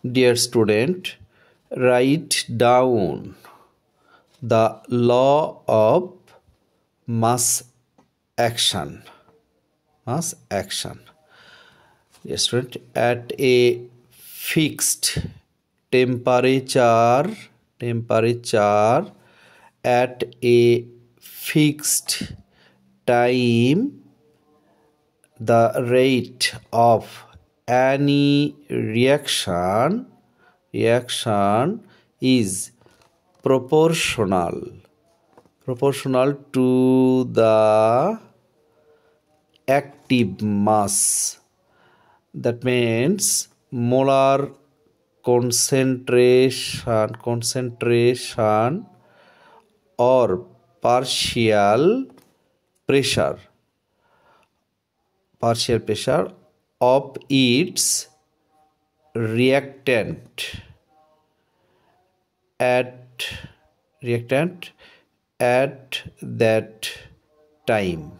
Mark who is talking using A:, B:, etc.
A: Dear student, write down the law of mass action. Mass action. Dear student, at a fixed temperature, at a fixed time, the rate of any reaction is proportional to the active mass. That means molar concentration or partial pressure of its reactant at that time.